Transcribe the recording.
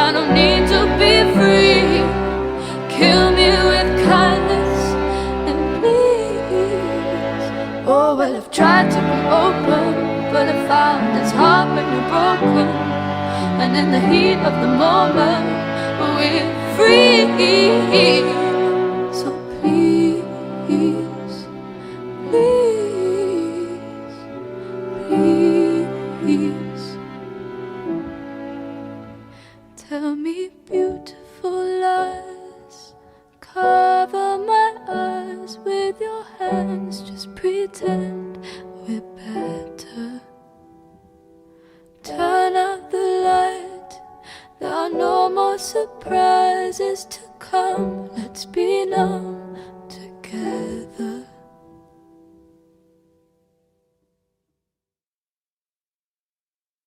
I don't need to be free. Kill me with kindness and please. Oh, well, I've tried to be open, but I found it's hard when you're broken. And in the heat of the moment, we're free. So please, please, tell me beautiful lies. Cover my eyes with your hands. Just pretend we're better. Turn out the light. There are no more surprises to come. Let's be numb.